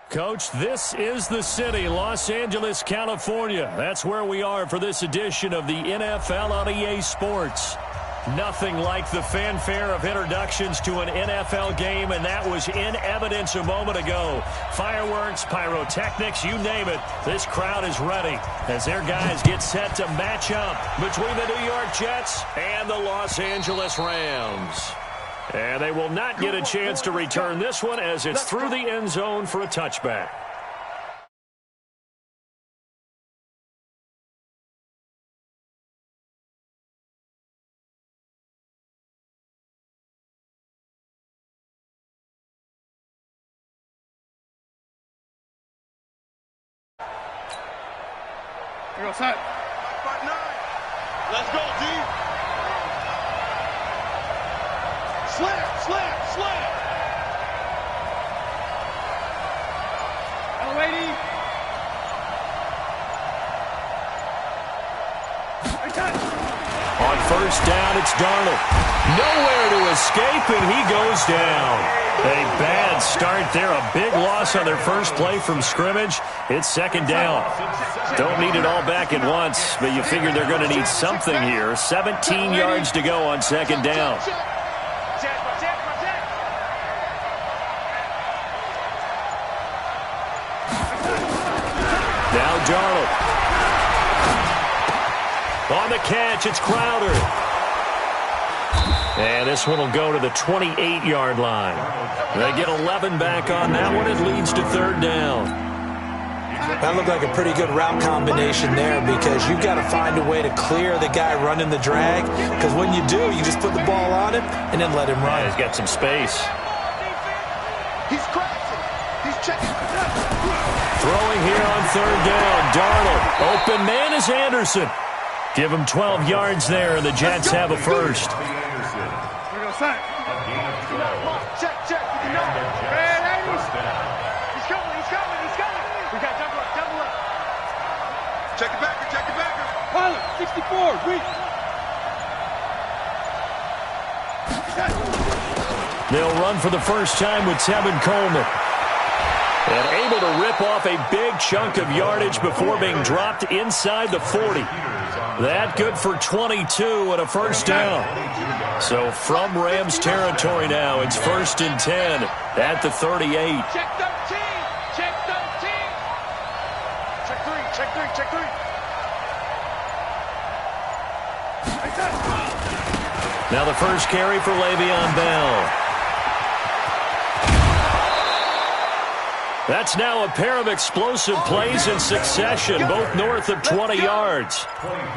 Coach, this is the city, Los Angeles, California. That's where we are for this edition of the NFL on EA Sports. Nothing like the fanfare of introductions to an NFL game, and that was in evidence a moment ago. Fireworks, pyrotechnics, you name it. This crowd is ready as their guys get set to match up between the New York Jets and the Los Angeles Rams. And they will not get a chance to return this one as it's through the end zone for a touchback. Here goes set. Let's go, D. Slam. Lady. On first down, it's Darnold. Nowhere to escape, and he goes down. A bad start there. A big loss on their first play from scrimmage. It's second down. Don't need it all back at once, but you figure they're going to need something here. 17 yards to go on second down. Now Darnold. On the catch, it's Crowder. And this one will go to the 28-yard line. They get 11 back on that one. It leads to third down. That looked like a pretty good route combination there because you've got to find a way to clear the guy running the drag. Because when you do, you just put the ball on him and then let him run. Yeah, he's got some space. He's crashing. He's checking. Throwing here on third down. Darnold. Open man is Anderson. Give him 12 yards there, and the Jets have a first. Here goes set. Check. He's coming. We got double up. Check it back. Pilot, 64, weak. They'll run for the first time with Tevin Coleman. And able to rip off a big chunk of yardage before being dropped inside the 40. That good for 22 and a first down. So from Rams territory now, it's 1st and 10 at the 38. Check 13. Check three. Now the first carry for Le'Veon Bell. That's now a pair of explosive plays in succession, both north of 20 yards.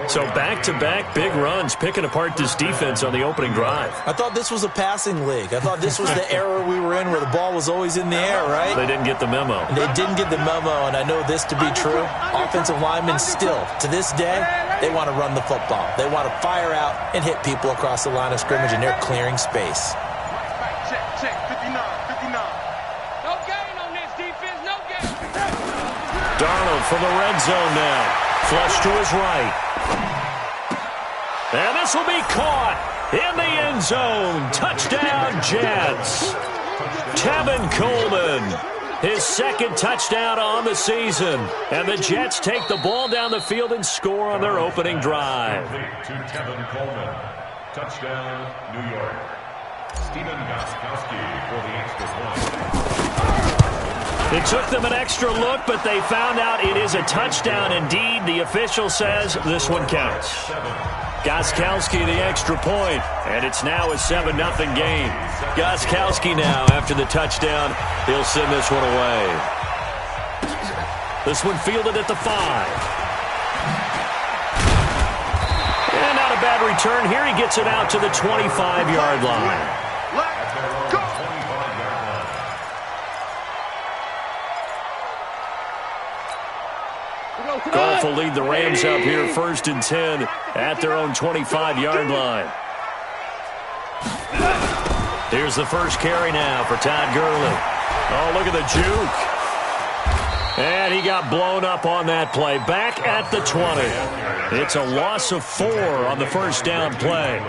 So back-to-back big runs, picking apart this defense on the opening drive. I thought this was a passing league. I thought this was the era we were in where the ball was always in the air, right? They didn't get the memo. They didn't get the memo, and I know this to be true. Offensive linemen still, to this day, they want to run the football. They want to fire out and hit people across the line of scrimmage, and they're clearing space. Check, 59. No gain on this defense, no gain. Darnold from the red zone now. Flush to his right. And this will be caught in the end zone. Touchdown, Jets. Tevin Coleman, his second touchdown on the season. And the Jets take the ball down the field and score on their opening drive. To Tevin Coleman. Touchdown, New York. Steven Gostkowski for the extra point. It took them an extra look, but they found out it is a touchdown indeed. The official says this one counts. Gostkowski the extra point, and it's now a 7-0 game. Gostkowski now, after the touchdown, he'll send this one away. This one fielded at the 5. And not a bad return. Here he gets it out to the 25-yard line. Goff will lead the Rams up here 1st and 10 at their own 25-yard line. Here's the first carry now for Todd Gurley. Oh, look at the juke. And he got blown up on that play. Back at the 20. It's a loss of 4 on the first down play.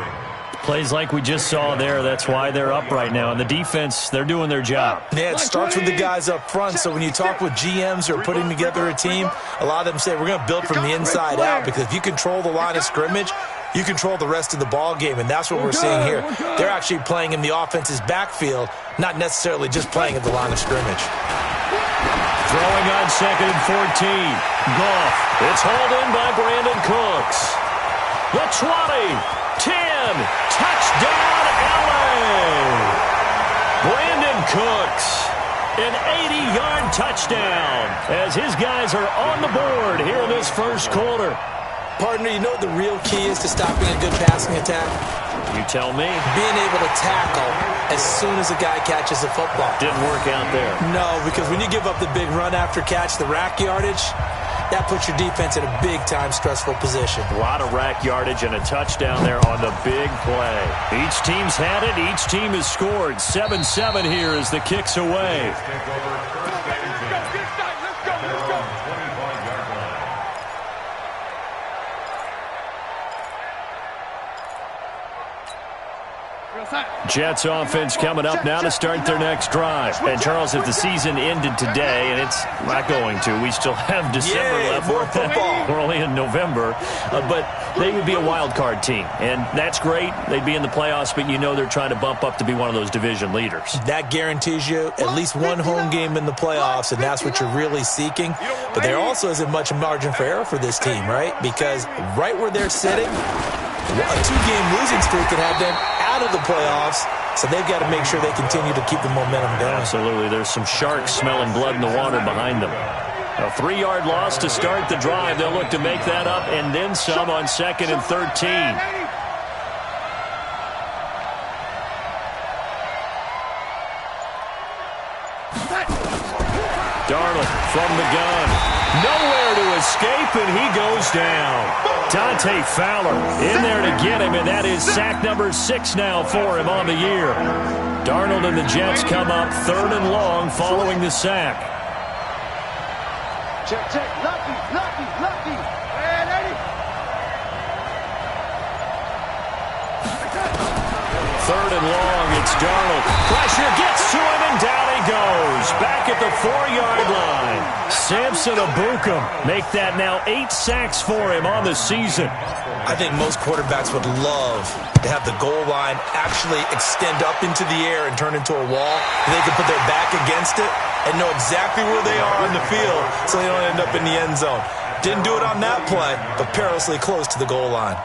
Plays like we just saw there. That's why they're up right now. And the defense, they're doing their job. Yeah, it starts with the guys up front. So when you talk with GMs who are putting together a team, a lot of them say we're going to build from the inside out, because if you control the line of scrimmage, you control the rest of the ball game, and that's what we're seeing here. They're actually playing in the offense's backfield, not necessarily just playing at the line of scrimmage. Throwing on 2nd and 14. Goff. It's hauled in by Brandon Cooks. The 20. 10, touchdown, LA! Brandon Cooks, an 80-yard touchdown as his guys are on the board here in this first quarter. Partner, you know what the real key is to stopping a good passing attack? You tell me. Being able to tackle as soon as a guy catches the football. Didn't work out there. No, because when you give up the big run after catch, the rack yardage, that puts your defense in a big-time stressful position. A lot of rack yardage and a touchdown there on the big play. Each team's had it. Each team has scored. 7-7 here as the kick's away. Jets offense coming up now to start their next drive. And, Charles, if the season ended today, and it's not going to, we still have December left. More football. We're only in November. But they would be a wild card team. And that's great. They'd be in the playoffs, but you know they're trying to bump up to be one of those division leaders. That guarantees you at least one home game in the playoffs, and that's what you're really seeking. But there also isn't much margin for error for this team, right? Because right where they're sitting, a 2-game losing streak could have them out of the playoffs, so they've got to make sure they continue to keep the momentum going. Absolutely. There's some sharks smelling blood in the water behind them. A 3-yard loss to start the drive. They'll look to make that up and then some on 2nd and 13. Darnold from the gun. Nowhere to escape, and he goes down. Dante Fowler in there to get him, and that is sack number 6 now for him on the year. Darnold and the Jets come up 3rd and long following the sack. Check, lucky. 3rd and long, it's Darnold. Pressure gets to him, and down he goes. Back at the 4-yard line. Samson Abukum make that now 8 sacks for him on the season. I think most quarterbacks would love to have the goal line actually extend up into the air and turn into a wall. They can put their back against it and know exactly where they are on the field so they don't end up in the end zone. Didn't do it on that play, but perilously close to the goal line.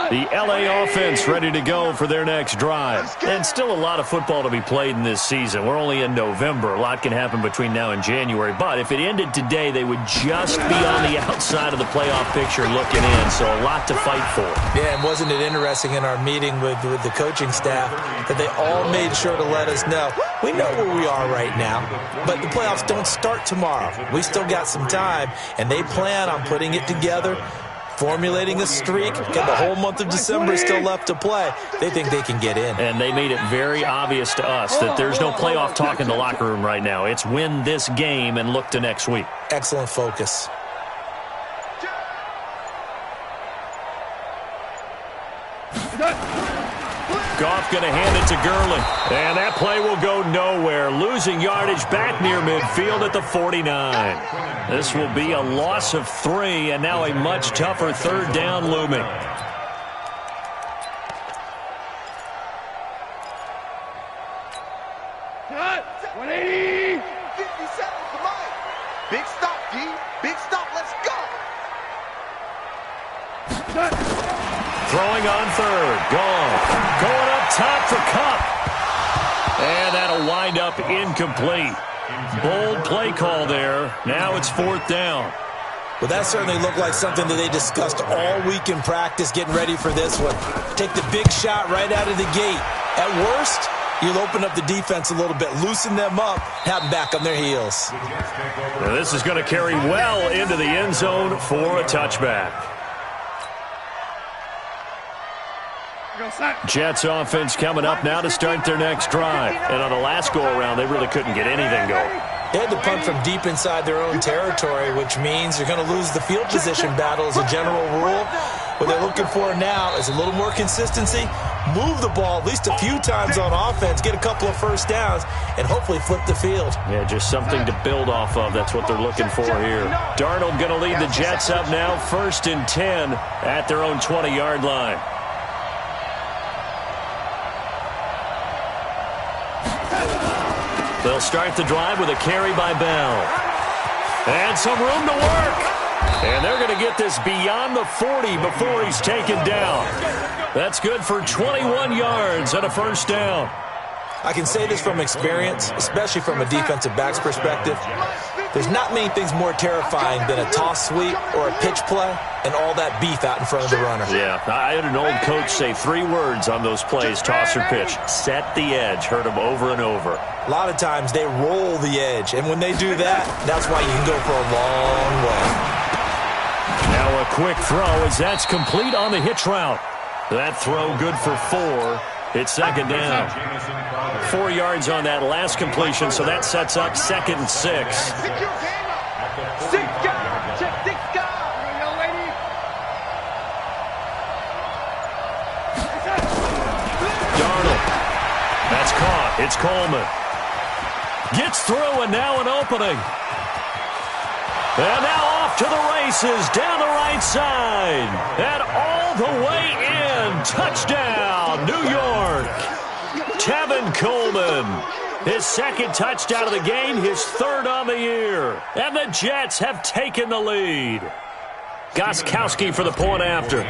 The LA offense ready to go for their next drive. And still a lot of football to be played in this season. We're only in November. A lot can happen between now and January. But if it ended today, they would just be on the outside of the playoff picture looking in. So a lot to fight for. Yeah, and wasn't it interesting in our meeting with the coaching staff that they all made sure to let us know, we know where we are right now, but the playoffs don't start tomorrow. We still got some time, and they plan on putting it together, formulating a streak. Got the whole month of December still left to play. They think they can get in. And they made it very obvious to us that there's no playoff talk in the locker room right now. It's win this game and look to next week. Excellent focus. Goff going to hand it to Gurley. And that play will go nowhere. Losing yardage back near midfield at the 49. This will be a loss of 3, and now a much tougher 3rd down looming. Cut! 180! 57, come on! Big stop, D. Big stop, let's go! Cut! Throwing on 3rd. Gone. Going up top for Kupp. And that'll wind up incomplete. Bold play call there. Now it's 4th down. Well, that certainly looked like something that they discussed all week in practice, getting ready for this one. Take the big shot right out of the gate. At worst, you'll open up the defense a little bit, loosen them up, have them back on their heels. Now this is going to carry well into the end zone for a touchback. Jets offense coming up now to start their next drive. And on the last go-around, they really couldn't get anything going. They had to punt from deep inside their own territory, which means you're going to lose the field position battle as a general rule. What they're looking for now is a little more consistency, move the ball at least a few times on offense, get a couple of first downs, and hopefully flip the field. Yeah, just something to build off of. That's what they're looking for here. Darnold going to lead the Jets up now, 1st and 10 at their own 20-yard line. They'll start the drive with a carry by Bell. And some room to work. And they're going to get this beyond the 40 before he's taken down. That's good for 21 yards and a first down. I can say this from experience, especially from a defensive back's perspective. There's not many things more terrifying than a toss sweep or a pitch play and all that beef out in front of the runner. Yeah, I had an old coach say 3 words on those plays, toss or pitch. Set the edge. Heard him over and over. A lot of times they roll the edge, and when they do that, that's why you can go for a long way. Now a quick throw as that's complete on the hitch route. That throw good for 4. It's 2nd down. 4 yards on that last completion, so that sets up 2nd and 6. Darnold. That's caught. It's Coleman. Gets through, and now an opening. And now off to the races, down the right side. And all the way in. Touchdown, New York. Tevin Coleman. His 2nd touchdown of the game, his 3rd on the year. And the Jets have taken the lead. Gostkowski for the point after.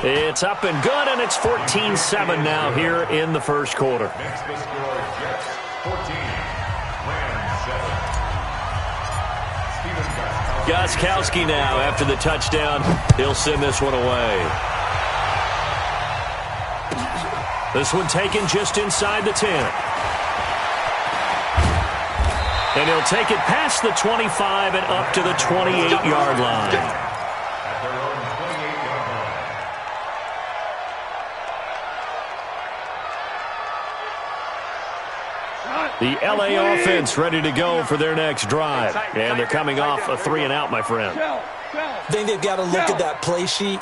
It's up and good, and it's 14-7 now here in the first quarter. Next to score, Jets 14, Rams 7. Gostkowski now after the touchdown. He'll send this one away. This one taken just inside the 10. And he'll take it past the 25 and up to the 28-yard line. The L.A. offense ready to go for their next drive. And they're coming off a 3-and-out, my friend. I think they've got to look at that play sheet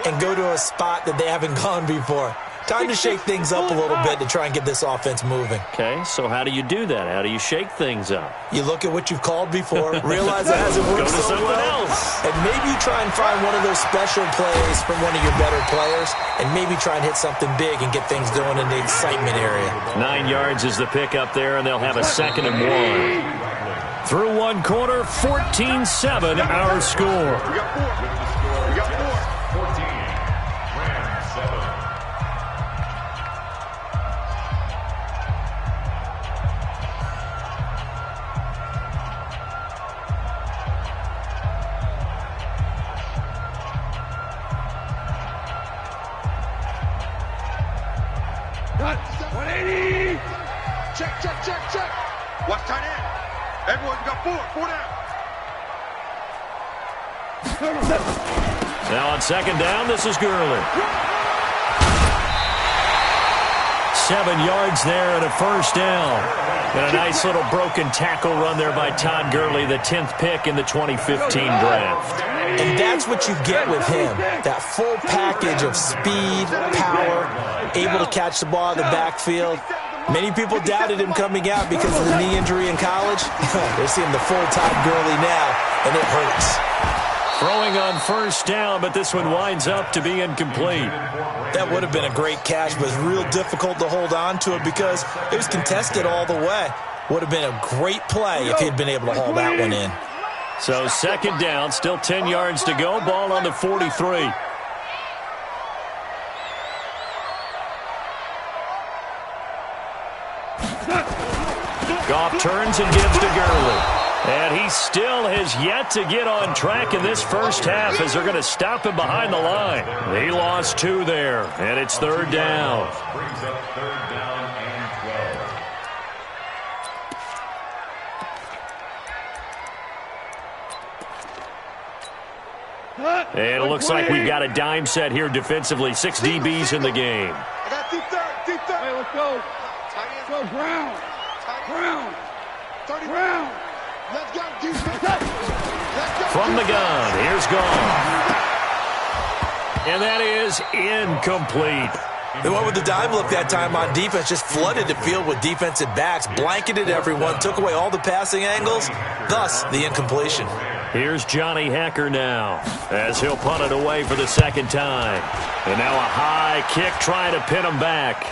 and go to a spot that they haven't gone before. Time to shake things up a little bit to try and get this offense moving. Okay, so how do you do that? How do you shake things up? You look at what you've called before, realize it hasn't worked Go to so someone well, else. and maybe you try and find one of those special plays from one of your better players, and maybe try and hit something big and get things going in the excitement area. 9 yards is the pick up there, and they'll have a 2nd and 1. Through one quarter, 14-7 our score. We got 4. We got 4. 14, Rams 7. Check. Watch tight end. Everyone got 4 down. Now on 2nd down, this is Gurley. 7 yards there and a first down. And a nice little broken tackle run there by Todd Gurley, the 10th pick in the 2015 draft. And that's what you get with him, that full package of speed, power, able to catch the ball in the backfield. Many people doubted him coming out because of the knee injury in college. They're seeing the full Todd Gurley now, and it hurts. Throwing on first down, but this one winds up to be incomplete. That would have been a great catch, but it was real difficult to hold on to it because it was contested all the way. Would have been a great play if he had been able to haul that one in. So 2nd down, still 10 yards to go, ball on the 43. Goff turns and gives to Gurley. And he still has yet to get on track in this first half as they're going to stop him behind the line. He lost 2 there, and it's 3rd down. Brings up 3rd down and 12. And it looks like we've got a dime set here defensively. 6 DBs in the game. I got deep third. Hey, let's go. Go ground. Ground. 30 ground. Let's go, defense. From the gun, here's gone. And that is incomplete. They went with the dime look that time on defense, just flooded the field with defensive backs, blanketed everyone, took away all the passing angles, thus the incompletion. Here's Johnny Hecker now, as he'll punt it away for the second time. And now a high kick trying to pin him back.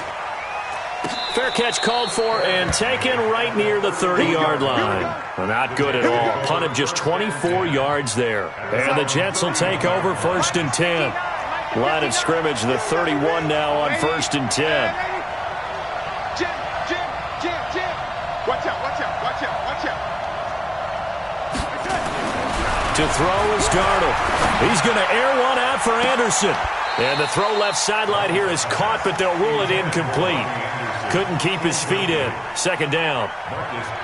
Fair catch called for and taken right near the 30-yard line. Well, not good at all. Punted just 24 yards there. And the Jets will take over 1st and 10. Line of scrimmage, the 31 now on 1st and 10. Jim. Watch out. To throw is Darnold. He's going to air one out for Anderson. And the throw left sideline here is caught, but they'll rule it incomplete. Couldn't keep his feet in. 2nd down.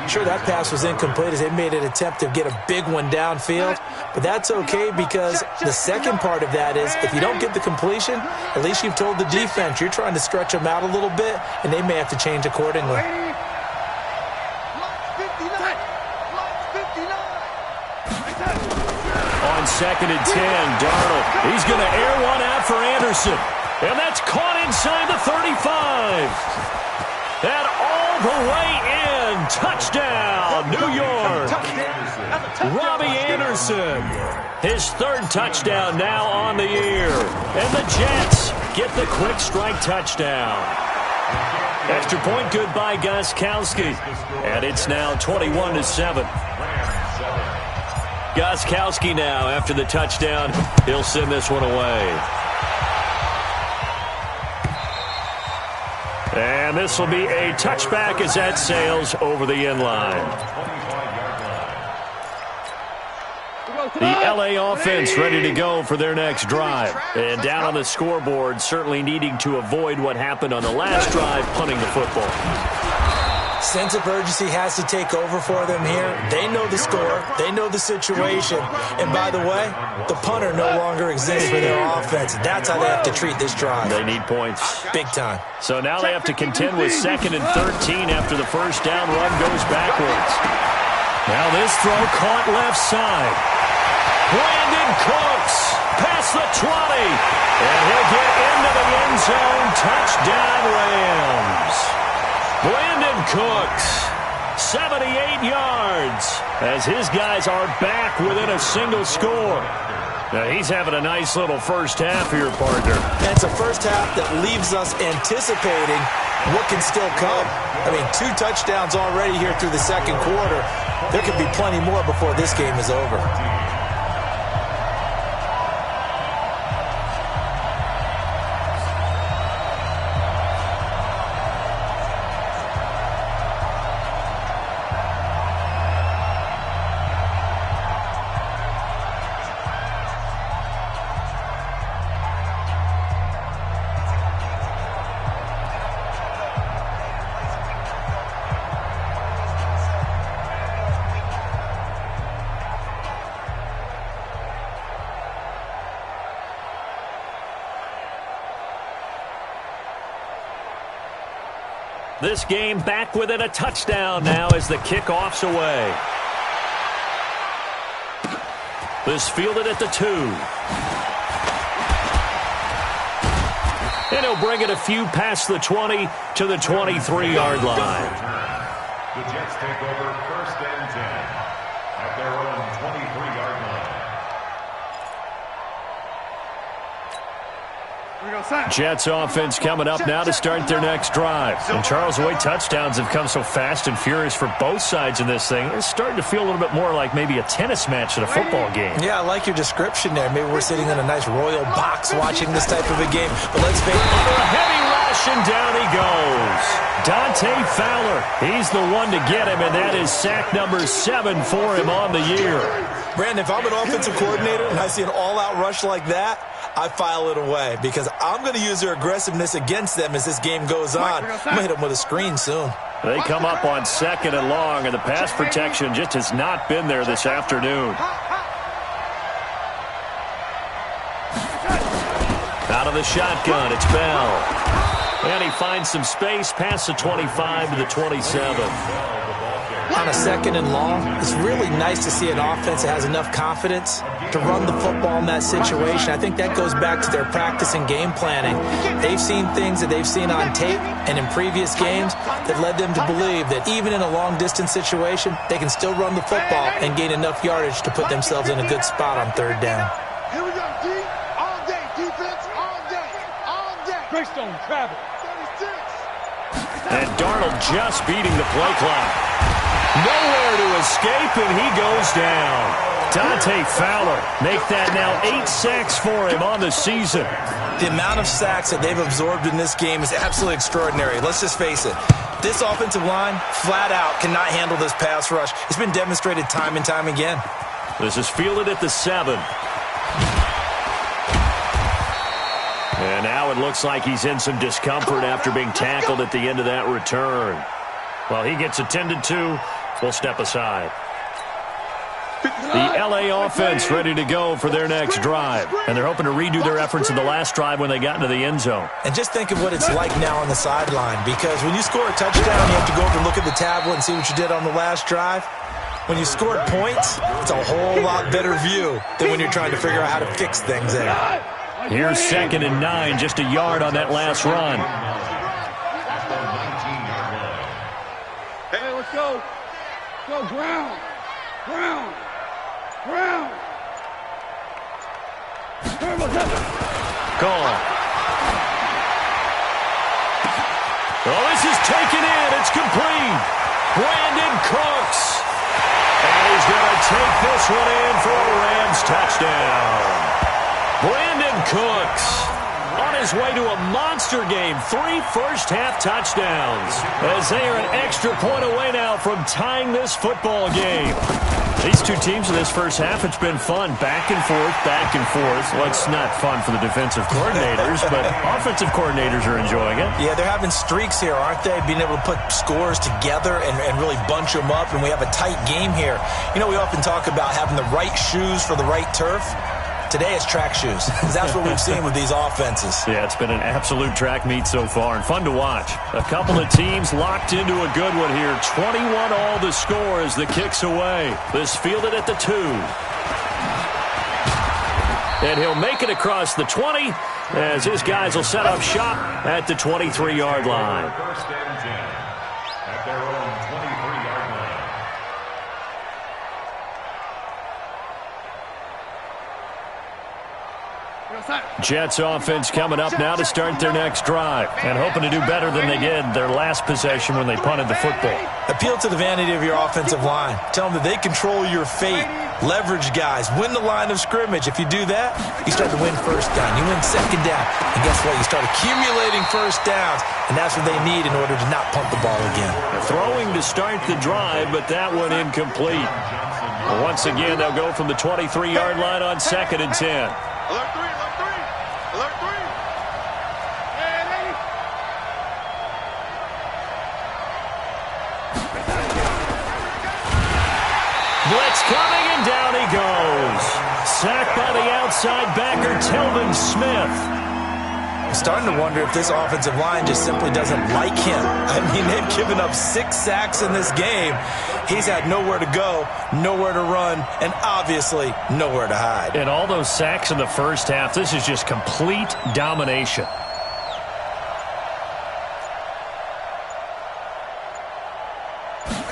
Sure, that pass was incomplete as they made an attempt to get a big one downfield, but that's okay because the second part of that is if you don't get the completion, at least you've told the defense you're trying to stretch them out a little bit, and they may have to change accordingly. On 2nd and 10, Darnold. He's going to air one out for Anderson. And that's caught inside the 35. And all the way in. Touchdown, New York. Robbie Anderson. His 3rd touchdown now on the year. And the Jets get the quick strike touchdown. Extra point good by Gostkowski. And it's now 21-7. Gostkowski now, after the touchdown, he'll send this one away. And this will be a touchback as that sails over the end line. The LA offense ready to go for their next drive. And down on the scoreboard, certainly needing to avoid what happened on the last drive, punting the football. Sense of urgency has to take over for them here. They know the score. They know the situation. And by the way, the punter no longer exists for their offense. That's how they have to treat this drive. They need points. Big time. So now they have to contend with 2nd and 13 after the first down run goes backwards. Now this throw caught left side. Brandon Cooks past the 20. And he'll get into the end zone. Touchdown, Rams. Brandon Cooks, 78 yards, as his guys are back within a single score. Now, he's having a nice little first half here, partner. And it's a first half that leaves us anticipating what can still come. I mean, 2 touchdowns already here through the second quarter. There could be plenty more before this game is over. This game back within a touchdown now as the kickoff's away. This fielded at the 2. And he'll bring it a few past the 20 to the 23-yard line. The Jets take over 1st and 10 at their own 23-yard line. Jets offense coming up now to start their next drive. And Charles, the way touchdowns have come so fast and furious for both sides in this thing, it's starting to feel a little bit more like maybe a tennis match than a football game. Yeah, I like your description there. Maybe we're sitting in a nice royal box watching this type of a game. But let's face it. Under a heavy rush, and down he goes. Dante Fowler, he's the one to get him, and that is sack number 7 for him on the year. Brandon, if I'm an offensive coordinator and I see an all-out rush like that, I file it away because I'm going to use their aggressiveness against them as this game goes on. I'm going to hit them with a screen soon. They come up on 2nd and long, and the pass protection just has not been there this afternoon. Out of the shotgun, it's Bell. And he finds some space past the 25 to the 27. On a 2nd and long, it's really nice to see an offense that has enough confidence to run the football in that situation. I think that goes back to their practice and game planning. They've seen things that they've seen on tape and in previous games that led them to believe that even in a long-distance situation, they can still run the football and gain enough yardage to put themselves in a good spot on 3rd down. Here we go, D. All day. Defense, all day. All day. Greystone, travel. 36. And Darnold just beating the play clock. Nowhere to escape, and he goes down. Dante Fowler make that now 8 sacks for him on the season. The amount of sacks that they've absorbed in this game is absolutely extraordinary. Let's just face it. This offensive line, flat out, cannot handle this pass rush. It's been demonstrated time and time again. This is fielded at the 7. And now it looks like he's in some discomfort after being tackled at the end of that return. Well, he gets attended to. We'll step aside. The LA offense ready to go for their next drive. And they're hoping to redo their efforts in the last drive when they got into the end zone. And just think of what it's like now on the sideline. Because when you score a touchdown, you have to go over and look at the tablet and see what you did on the last drive. When you scored points, it's a whole lot better view than when you're trying to figure out how to fix things there. Here's 2nd and 9, just a yard on that last run. Hey, let's go. Go, ground. Ground. Ground. Gone. Oh, this is taken in. It's complete. Brandon Cooks. And he's going to take this one in for a Rams touchdown. Brandon Cooks on his way to a monster game. 3 first-half touchdowns as they are an extra point away now from tying this football game. These two teams in this first half, it's been fun. Back and forth, back and forth. Well, it's not fun for the defensive coordinators, but offensive coordinators are enjoying it. Yeah, they're having streaks here, aren't they? Being able to put scores together and really bunch them up, and we have a tight game here. You know, we often talk about having the right shoes for the right turf. Today it's track shoes. That's what we've seen with these offenses. Yeah, it's been an absolute track meet so far and fun to watch. A couple of teams locked into a good one here. 21 all the score as the kick's away. This fielded at the 2. And he'll make it across the 20 as his guys will set up shop at the 23-yard line. First and 10 at their own 23-yard line. Jets offense coming up now to start their next drive and hoping to do better than they did their last possession when they punted the football. Appeal to the vanity of your offensive line. Tell them that they control your fate. Leverage guys. Win the line of scrimmage. If you do that, you start to win first down. You win second down. And guess what? You start accumulating first downs. And that's what they need in order to not punt the ball again. Throwing to start the drive, but that one incomplete. Once again, they'll go from the 23-yard line on 2nd and 10. Alert 3, alert 3. Alert 3. Hey, lady. Blitz coming, and down he goes. Sacked by the outside backer, Telvin Smith. I'm starting to wonder if this offensive line just simply doesn't like him. I mean, they've given up 6 sacks in this game. He's had nowhere to go, nowhere to run, and obviously nowhere to hide. And all those sacks in the first half, this is just complete domination.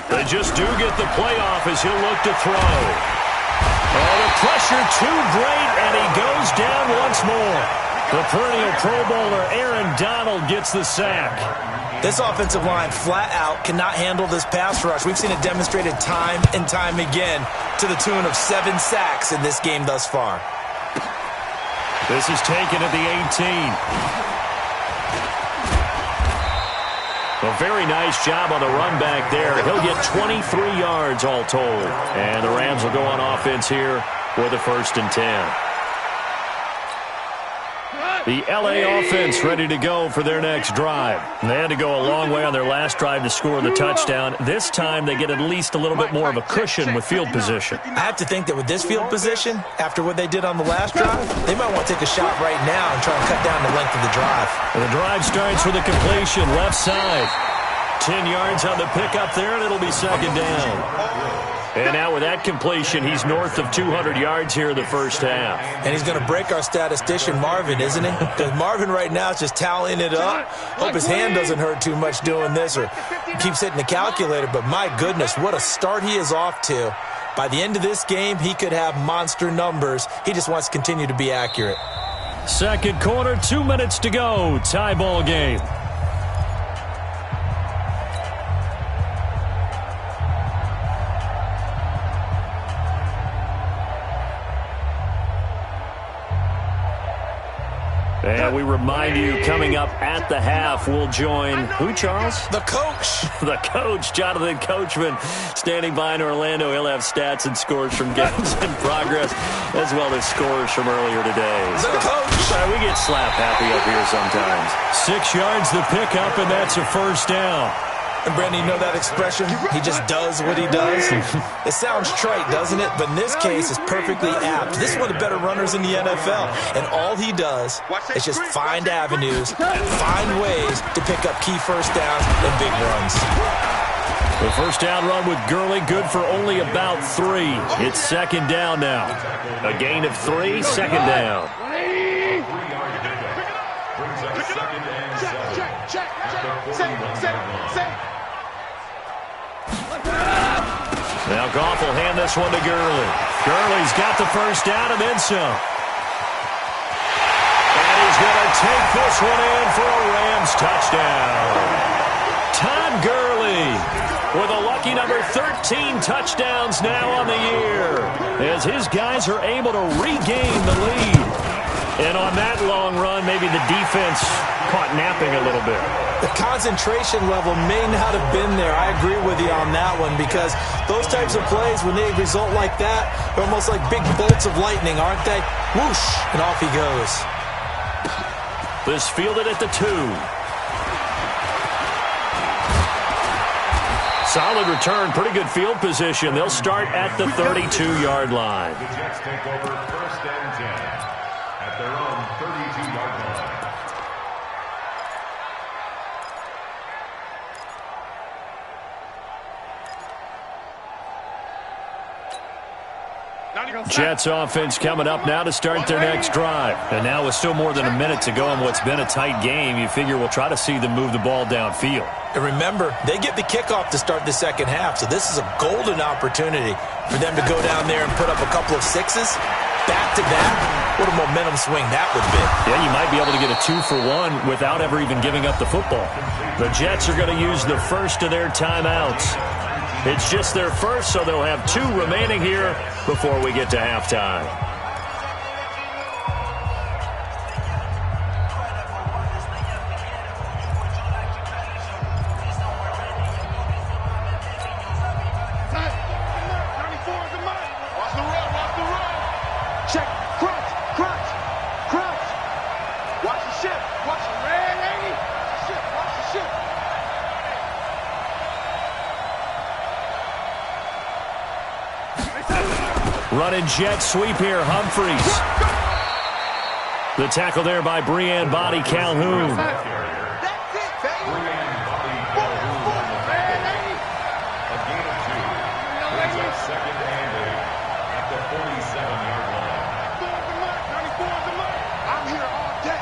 They just do get the playoff as he'll look to throw. Oh, the pressure too great, and he goes down once more. The perennial Pro Bowler Aaron Donald gets the sack. This offensive line flat out cannot handle this pass rush. We've seen it demonstrated time and time again to the tune of 7 sacks in this game thus far. This is taken at the 18. A very nice job on the run back there. He'll get 23 yards all told. And the Rams will go on offense here for the 1st and 10. The LA offense ready to go for their next drive. They had to go a long way on their last drive to score the touchdown. This time they get at least a little bit more of a cushion with field position. I have to think that with this field position, after what they did on the last drive, they might want to take a shot right now and try and cut down the length of the drive. And the drive starts with a completion left side. 10 yards on the pickup there, and it'll be second down. And now with that completion, he's north of 200 yards here in the first half. And he's going to break our statistician, Marvin, isn't he? Because Marvin right now is just tallying it up. Hope his hand doesn't hurt too much doing this or keeps hitting the calculator. But my goodness, what a start he is off to. By the end of this game, he could have monster numbers. He just wants to continue to be accurate. Second quarter, 2 minutes to go. Tie ball game. And we remind you, coming up at the half, we'll join who, Charles? The coach. The coach, Jonathan Coachman, standing by in Orlando. He'll have stats and scores from games in progress, as well as scores from earlier today. The coach. We get slap happy up here sometimes. 6 yards the pickup, and that's a first down. And Brandon, you know that expression? He just does what he does. It sounds trite, doesn't it? But in this case, it's perfectly apt. This is one of the better runners in the NFL. And all he does is just find avenues, find ways to pick up key first downs and big runs. The first down run with Gurley, good for only about 3. It's second down now. A gain of 3, second down. Now Goff will hand this one to Gurley. Gurley's got the first down and then some. And he's going to take this one in for a Rams touchdown. Todd Gurley with a lucky number 13 touchdowns now on the year as his guys are able to regain the lead. And on that long run, maybe the defense caught napping a little bit. The concentration level may not have been there. I agree with you on that one because those types of plays, when they result like that, they're almost like big bolts of lightning, aren't they? Whoosh, and off he goes. This fielded at the 2. Solid return, pretty good field position. They'll start at the 32-yard line. The Jets take over first and 10 at their own 32-yard line. Jets offense coming up now to start their next drive. And now with still more than a minute to go in what's been a tight game, you figure we'll try to see them move the ball downfield. And remember, they get the kickoff to start the second half, so this is a golden opportunity for them to go down there and put up a couple of 6s back-to-back. What a momentum swing that would be. Yeah, you might be able to get a 2-for-1 without ever even giving up the football. The Jets are going to use the first of their timeouts. It's just their first, so they'll have 2 remaining here before we get to halftime. Check, crunch. Watch the ship, watch the red lady. Watch the ship. Running jet sweep here, Humphreys. The tackle there by Breanne Body Calhoun. That's it, baby. A gain of 2. Brings up second and 8 at the 47-yard line. 94 is the mark. I'm here all day.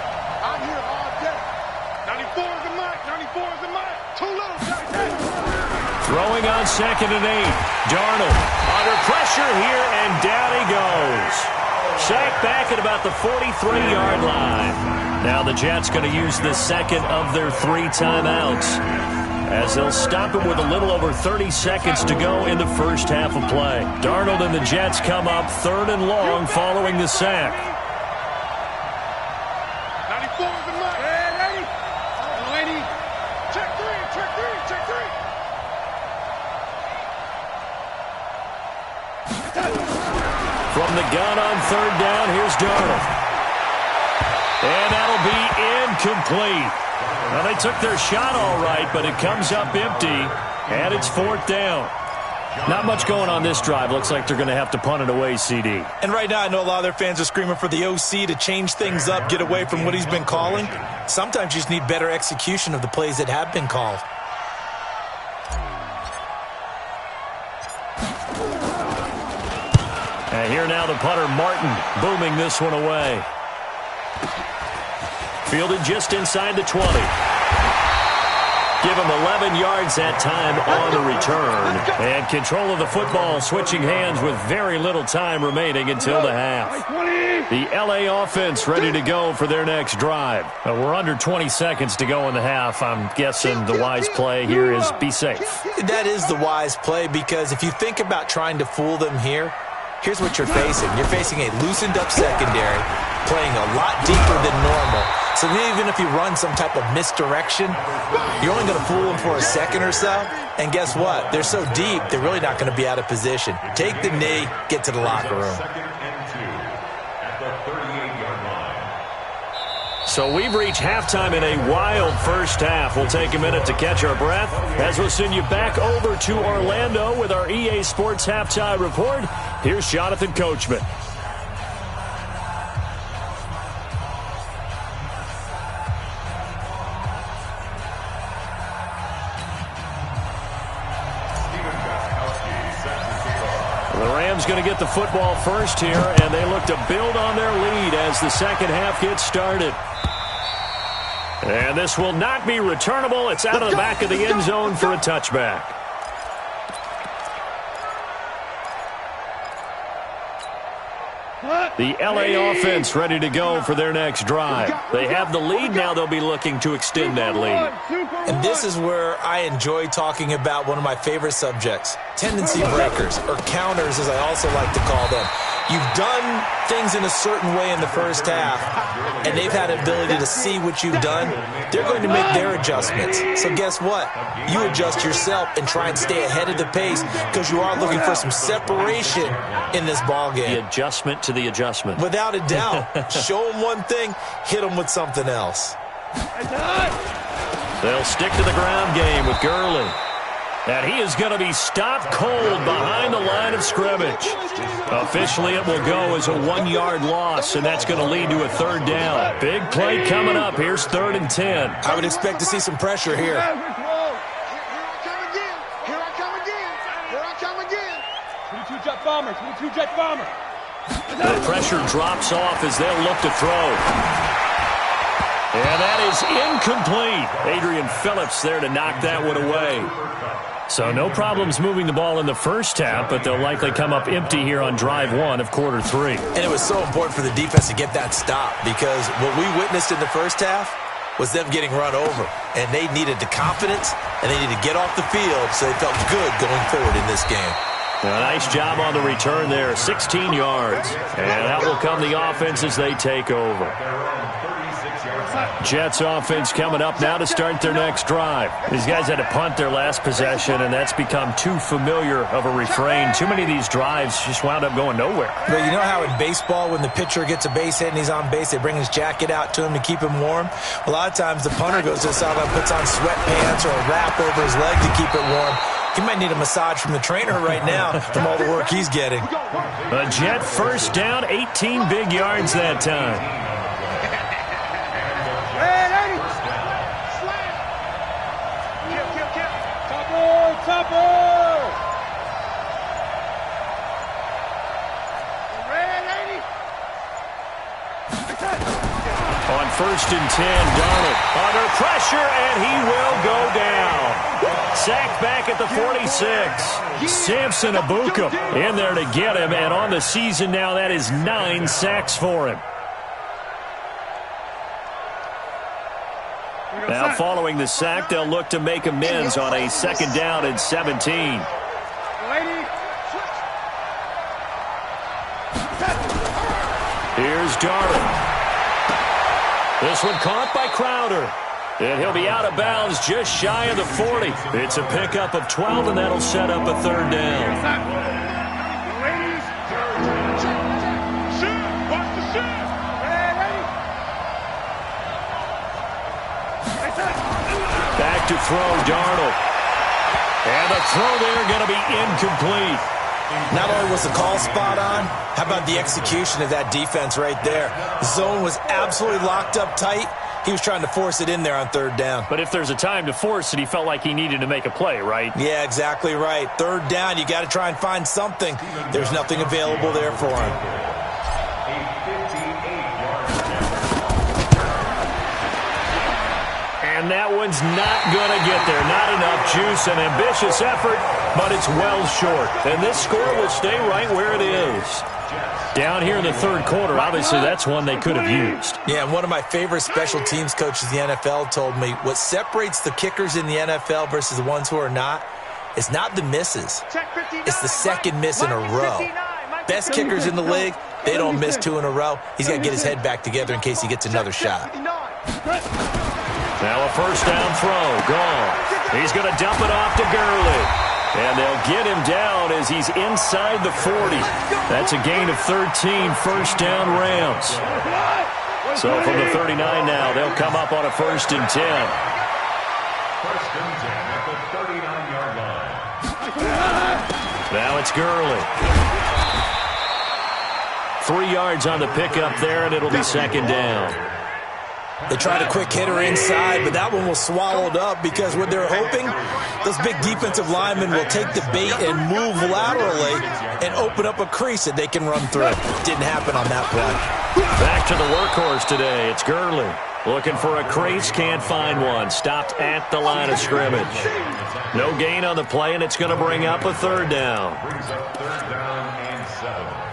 94 is the mark. 94 is the mark. Too little, Throwing on second and 8. Darnold under pressure here, and down he goes. Sacked back at about the 43-yard line. Now the Jets going to use the second of their 3 timeouts, as they'll stop it with a little over 30 seconds to go in the first half of play. Darnold and the Jets come up 3rd and long following the sack. 94 is the mark. Lady. Check 3. From the gun on 3rd down, here's Darnold. And that'll be incomplete. Well, they took their shot all right, but it comes up empty, and it's 4th down. Not much going on this drive. Looks like they're going to have to punt it away, CD. And right now, I know a lot of their fans are screaming for the OC to change things up, get away from what he's been calling. Sometimes you just need better execution of the plays that have been called. And here now the punter, Martin, booming this one away. Fielded just inside the 20. Give him 11 yards that time on the return. And control of the football switching hands with very little time remaining until the half. The LA offense ready to go for their next drive. We're under 20 seconds to go in the half. I'm guessing the wise play here is be safe. That is the wise play, because if you think about trying to fool them here, here's what you're facing. You're facing a loosened up secondary, playing a lot deeper than normal. So even if you run some type of misdirection, you're only going to fool them for a second or so. And guess what? They're so deep, they're really not going to be out of position. Take the knee, get to the locker room. 2nd and 2 at the 38-yard line. So we've reached halftime in a wild first half. We'll take a minute to catch our breath as we'll send you back over to Orlando with our EA Sports Halftime Report. Here's Jonathan Coachman. Going to get the football first here, and they look to build on their lead as the second half gets started. And this will not be returnable. It's out of the back of the end zone for a touchback. The LA offense ready to go for their next drive. They have the lead now. They'll be looking to extend that lead. And this is where I enjoy talking about one of my favorite subjects, tendency breakers, or counters as I also like to call them. You've done things in a certain way in the first half, and they've had an ability to see what you've done. They're going to make their adjustments. So guess what? You adjust yourself and try and stay ahead of the pace, because you are looking for some separation in this ball game. The adjustment to the adjustment. Without a doubt. Show them one thing, hit them with something else. They'll stick to the ground game with Gurley. And he is going to be stopped cold behind the line of scrimmage. Officially, it will go as a 1-yard loss, and that's going to lead to a 3rd down. Big play coming up. Here's 3rd and 10. I would expect to see some pressure here. Here I come again. 22 Jet Bomber, 22 Jet Bomber. The pressure drops off as they'll look to throw. And that is incomplete. Adrian Phillips there to knock that one away. So no problems moving the ball in the first half, but they'll likely come up empty here on drive 1 of quarter 3. And it was so important for the defense to get that stop, because what we witnessed in the first half was them getting run over. And they needed the confidence, and they needed to get off the field so they felt good going forward in this game. A nice job on the return there, 16 yards. And that will come the offense as they take over. Jets offense coming up now to start their next drive. These guys had to punt their last possession, and that's become too familiar of a refrain. Too many of these drives just wound up going nowhere. But you know how in baseball, when the pitcher gets a base hit and he's on base, they bring his jacket out to him to keep him warm? A lot of times the punter goes to the sideline, puts on sweatpants or a wrap over his leg to keep it warm. He might need a massage from the trainer right now from all the work he's getting. A Jet first down, 18 big yards that time. On 1st and 10, Darnold under pressure, and he will go down. Sacked back at the 46. Samson Abuka in there to get him, and on the season now, that is 9 sacks for him. Now following the sack, they'll look to make amends on a 2nd down and 17. Here's Darnold. This one caught by Crowder. And he'll be out of bounds just shy of the 40. It's a pickup of 12, and that'll set up a 3rd down. to throw, Darnold. And the throw there going to be incomplete. Not only was the call spot on, how about the execution of that defense right there? The zone was absolutely locked up tight. He was trying to force it in there on third down. But if there's a time to force it, he felt like he needed to make a play, right? Yeah, exactly right. Third down, you got to try and find something. There's nothing available there for him. And that one's not going to get there. Not enough juice, an ambitious effort, but it's well short. And this score will stay right where it is. Down here in the third quarter, obviously that's one they could have used. Yeah, one of my favorite special teams coaches in the NFL told me what separates the kickers in the NFL versus the ones who are not is not the misses. It's the second miss in a row. Best kickers in the league, they don't miss two in a row. He's got to get his head back together in case he gets another shot. Now a first down throw, gone. He's going to dump it off to Gurley. And they'll get him down as he's inside the 40. That's a gain of 13, first down Rams. So from the 39 now, they'll come up on a 1st and 10. 1st and 10 at the 39-yard line. Now it's Gurley. 3 yards on the pickup there, and it'll be 2nd down. They tried a quick hitter inside, but that one was swallowed up because what they're hoping, those big defensive linemen will take the bait and move laterally and open up a crease that they can run through. Didn't happen on that play. Back to the workhorse today. It's Gurley. Looking for a crease, can't find one. Stopped at the line of scrimmage. No gain on the play, and it's going to bring up a 3rd down. Brings up 3rd down and 7.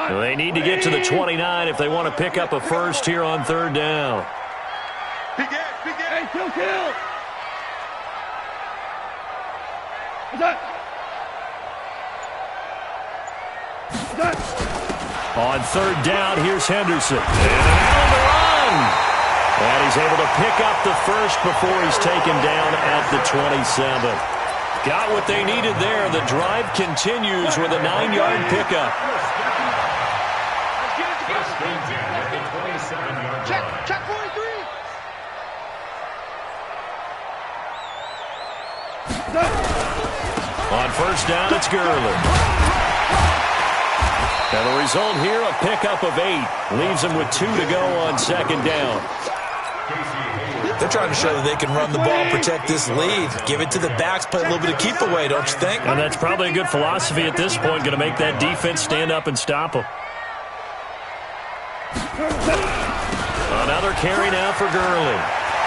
They need to get to the 29 if they want to pick up a first here on 3rd down. Hey, kill! On 3rd down, here's Henderson. And on the run! And he's able to pick up the first before he's taken down at the 27. Got what they needed there. The drive continues with a 9-yard pickup. Check 43. On 1st down, it's Gurley. And the result here, a pickup of 8. Leaves him with 2 to go on 2nd down. They're trying to show that they can run the ball and protect this lead. Give it to the backs, play a little bit of keep away, don't you think? And that's probably a good philosophy at this point, going to make that defense stand up and stop them. Another carry now for Gurley.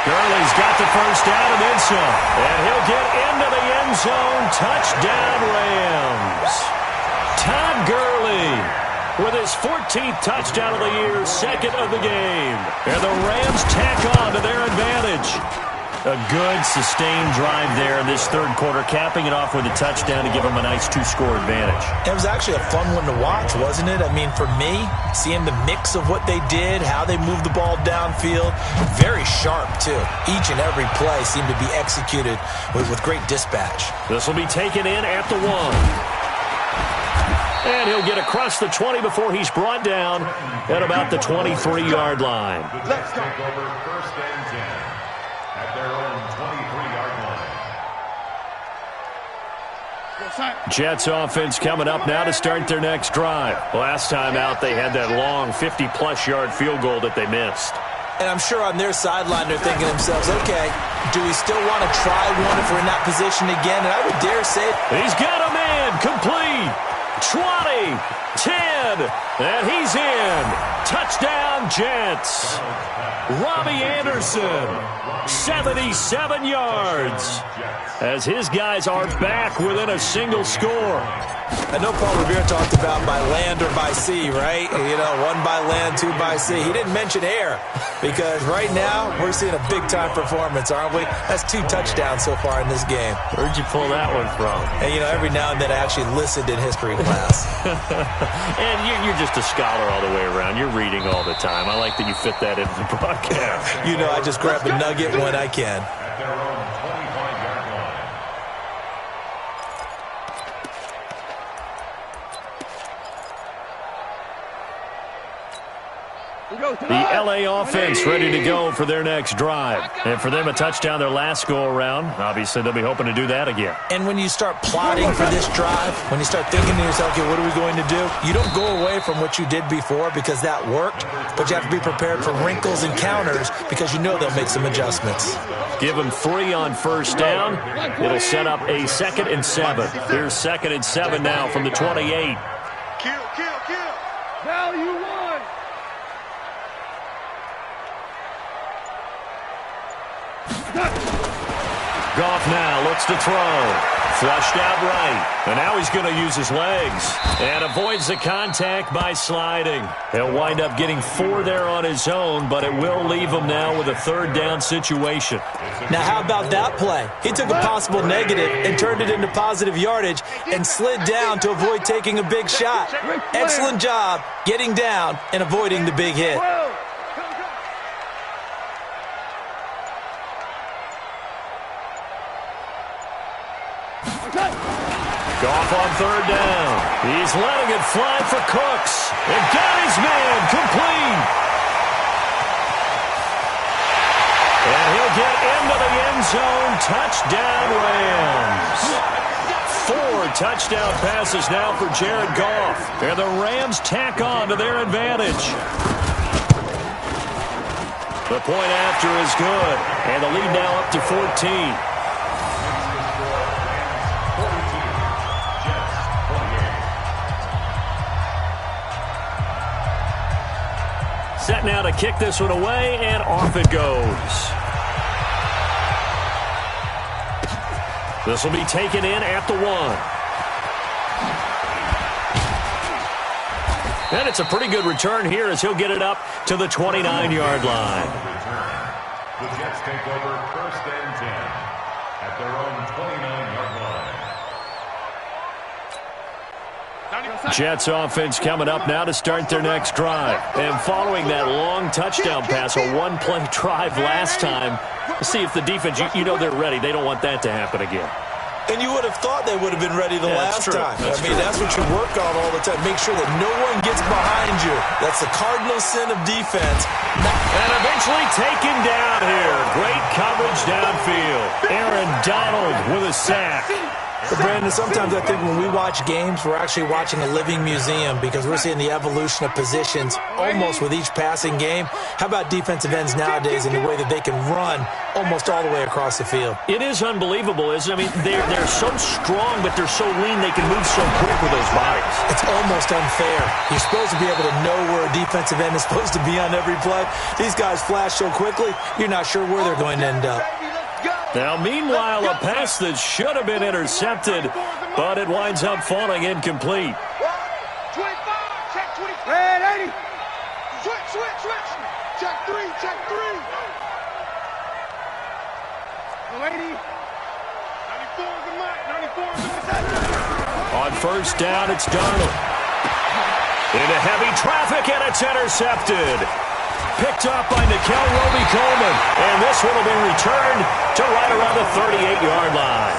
Gurley's got the first down and then some. And he'll get into the end zone. Touchdown, Rams. Todd Gurley with his 14th touchdown of the year, 2nd of the game. And the Rams tack on to their advantage. A good, sustained drive there in this 3rd quarter, capping it off with a touchdown to give them a nice 2-score advantage. It was actually a fun one to watch, wasn't it? I mean, for me, seeing the mix of what they did, how they moved the ball downfield, very sharp, too. Each and every play seemed to be executed with great dispatch. This will be taken in at the 1. And he'll get across the 20 before he's brought down at about the 23-yard line. Let's take over 1st and 10 at their own 23-yard line. Jets offense coming up now to start their next drive. Last time out, they had that long 50-plus yard field goal that they missed. And I'm sure on their sideline they're thinking to themselves, okay, do we still want to try one if we're in that position again? And I would dare say he's got a man complete. 20, 10, and he's in. Touchdown, Jets. Robbie Anderson, 77 yards, as his guys are back within a single score. I know Paul Revere talked about by land or by sea, right? You know, 1 by land, 2 by sea. He didn't mention air because right now we're seeing a big-time performance, aren't we? That's 2 touchdowns so far in this game. Where'd you pull that one from? And, you know, every now and then I actually listened in history class. And you're just a scholar all the way around. You're reading all the time. I like that you fit that into the broadcast. You know, I just grab a nugget when I can. At their own 25-yard line. The LA offense ready to go for their next drive. And for them, a touchdown their last go-around. Obviously, they'll be hoping to do that again. And when you start plotting for this drive, when you start thinking to yourself, okay, what are we going to do? You don't go away from what you did before because that worked, but you have to be prepared for wrinkles and counters because you know they'll make some adjustments. Give them 3 on first down. It'll set up a 2nd and 7. Here's 2nd and 7 now from the 28. Kill. Value 1. Goff now looks to throw. Flushed out right. And now he's going to use his legs. And avoids the contact by sliding. He'll wind up getting 4 there on his own, but it will leave him now with a 3rd down situation. Now, how about that play? He took a possible negative and turned it into positive yardage and slid down to avoid taking a big shot. Excellent job getting down and avoiding the big hit. Goff on 3rd down. He's letting it fly for Cooks. And got his man complete. And he'll get into the end zone. Touchdown, Rams. 4 touchdown passes now for Jared Goff. And the Rams tack on to their advantage. The point after is good. And the lead now up to 14. Set now to kick this one away, and off it goes. This will be taken in at the 1. And it's a pretty good return here as he'll get it up to the 29-yard line. The Jets take over 1st and 10 at their own 29-yard line. Jets offense coming up now to start their next drive. And following that long touchdown pass, a 1-play drive last time, let's see if the defense, you know they're ready. They don't want that to happen again. And you would have thought they would have been ready the last time. That's what you work on all the time. Make sure that no one gets behind you. That's the cardinal sin of defense. And eventually taken down here. Great coverage downfield. Aaron Donald with a sack. But Brandon, sometimes I think when we watch games, we're actually watching a living museum because we're seeing the evolution of positions almost with each passing game. How about defensive ends nowadays and the way that they can run almost all the way across the field? It is unbelievable, isn't it? I mean, they're so strong, but they're so lean they can move so quick with those bodies. It's almost unfair. You're supposed to be able to know where a defensive end is supposed to be on every play. These guys flash so quickly, you're not sure where they're going to end up. Now, meanwhile, a pass that should have been intercepted, but it winds up falling incomplete. 25, check 25. Red 80. Switch. Check 3. Oh, 80. 94 is the mark. 94 is the possession. On first down, it's Darnold. Into heavy traffic, and it's intercepted. Picked up by Nickel Roby-Coleman. And this one will be returned to right around the 38-yard line.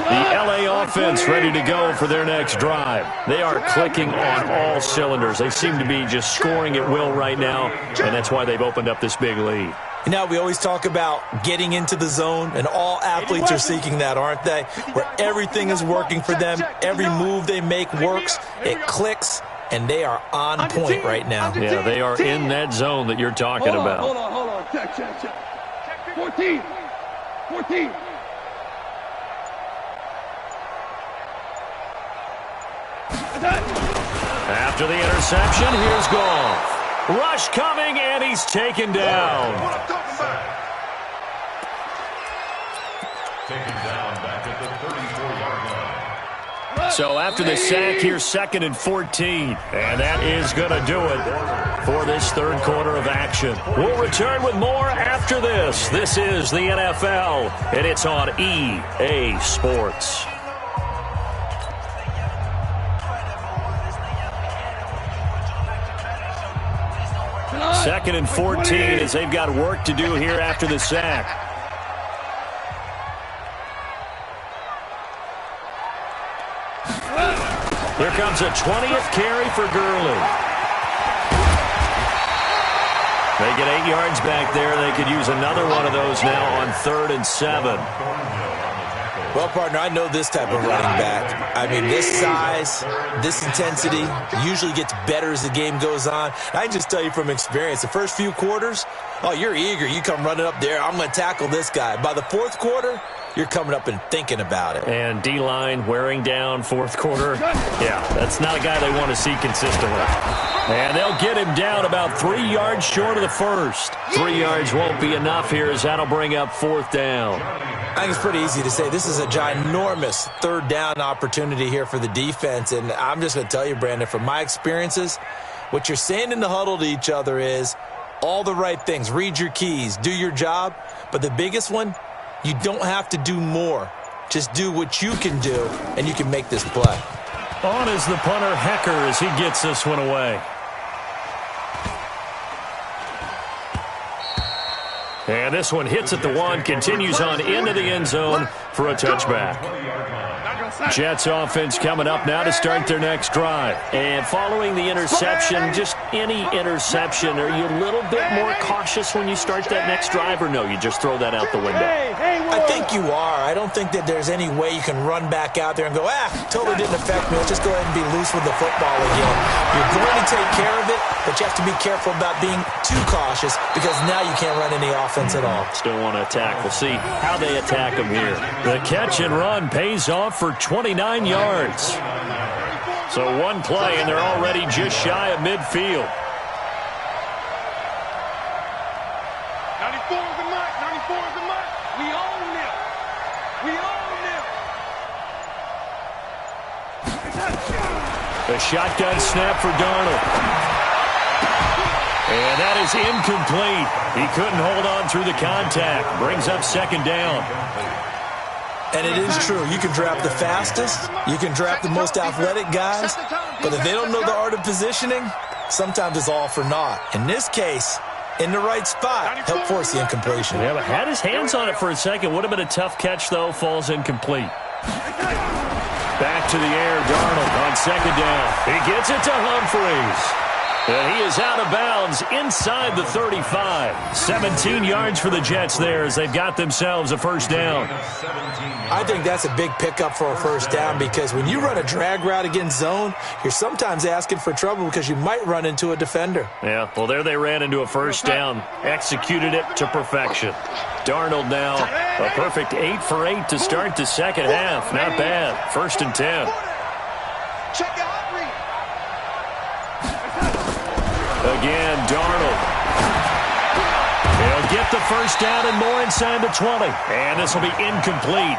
The LA offense ready to go for their next drive. They are clicking on all cylinders. They seem to be just scoring at will right now, and that's why they've opened up this big lead. You know, we always talk about getting into the zone, and all athletes are seeking that, aren't they? Where everything is working for them. Every move they make works. It clicks. And they are on point right now. Yeah, they are in that zone that you're talking about. Hold on. Check. 14. After the interception, here's Goff. Rush coming, and he's taken down. Taken down back at the 34-yard line. So after the sack, here's 2nd and 14. And that is going to do it for this third quarter of action. We'll return with more after this. This is the NFL, and it's on EA Sports. Second and 14 as they've got work to do here after the sack. Here comes a 20th carry for Gurley. They get 8 yards back there. They could use another one of those now on 3rd and 7. Well, partner, I know this type of running back. I mean, this size, this intensity usually gets better as the game goes on. I can just tell you from experience, the first few quarters, oh, you're eager. You come running up there. I'm going to tackle this guy. By the 4th quarter, you're coming up and thinking about it. And D-line wearing down 4th quarter. Yeah, that's not a guy they want to see consistently. And they'll get him down about 3 yards short of the first. 3 yards won't be enough here as that'll bring up 4th down. I think it's pretty easy to say this is a ginormous 3rd down opportunity here for the defense. And I'm just going to tell you, Brandon, from my experiences, what you're saying in the huddle to each other is all the right things. Read your keys. Do your job. But the biggest one, you don't have to do more. Just do what you can do, and you can make this play. On is the punter, Hecker, as he gets this one away. And this one hits at the 1, continues on into the end zone for a touchback. Jets offense coming up now to start their next drive. And following the interception, just any interception, are you a little bit more cautious when you start that next drive, or no, you just throw that out the window? I think you are. I don't think that there's any way you can run back out there and go, totally didn't affect me. Let's just go ahead and be loose with the football again. You're going to take care of it, but you have to be careful about being too cautious because now you can't run any offense at all. Still want to attack. We'll see how they attack them here. The catch and run pays off for 29 yards. So one play, and they're already just shy of midfield. 94 is the mark. 94 is the mark. We own them. We own them. The shotgun snap for Darnold. And that is incomplete. He couldn't hold on through the contact. Brings up 2nd down. And it is true. You can draft the fastest. You can draft the most athletic guys. But if they don't know the art of positioning, sometimes it's all for naught. In this case, in the right spot, help force the incompletion. Yeah, but had his hands on it for a second. Would have been a tough catch, though. Falls incomplete. Back to the air, Darnold on 2nd down. He gets it to Humphries. And he is out of bounds inside the 35. 17 yards for the Jets there as they've got themselves a 1st down. I think that's a big pickup for a 1st down because when you run a drag route against zone, you're sometimes asking for trouble because you might run into a defender. Yeah, well, there they ran into a 1st down. Executed it to perfection. Darnold now a perfect 8 for 8 to start the 2nd half. Not bad. 1st and 10. Again, Darnold. He'll get the 1st down and more inside the 20. And this will be incomplete.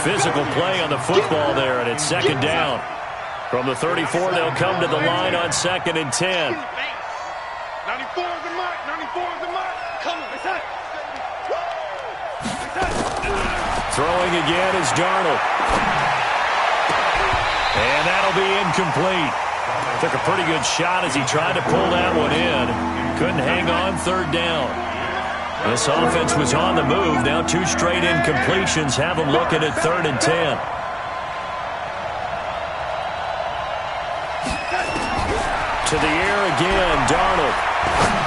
Physical play on the football there, and it's 2nd down. From the 34, they'll come to the line on 2nd and 10. 94 is the mark. 94 is the mark. Come on. Throwing again is Darnold. And that'll be incomplete. Took a pretty good shot as he tried to pull that one in. Couldn't hang on 3rd down. This offense was on the move. Now 2 straight incompletions have them looking at 3rd and 10. To the air again, Darnold.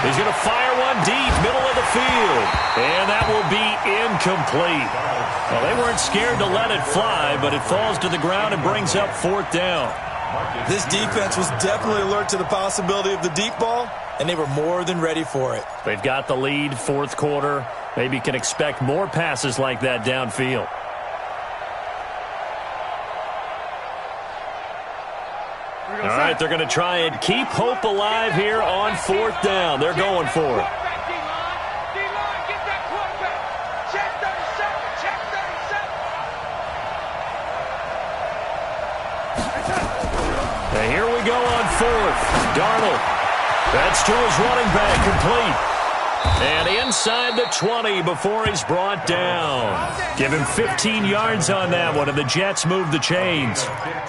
He's going to fire one deep, middle of the field. And that will be incomplete. Well, they weren't scared to let it fly, but it falls to the ground and brings up 4th down. This defense was definitely alert to the possibility of the deep ball, and they were more than ready for it. They've got the lead, 4th quarter. Maybe can expect more passes like that downfield. All right, they're going to try and keep hope alive here on 4th down. They're going for it. And here we go on 4th. Darnold. That's to his running back, complete. And inside the 20 before he's brought down. Give him 15 yards on that one, and the Jets move the chains.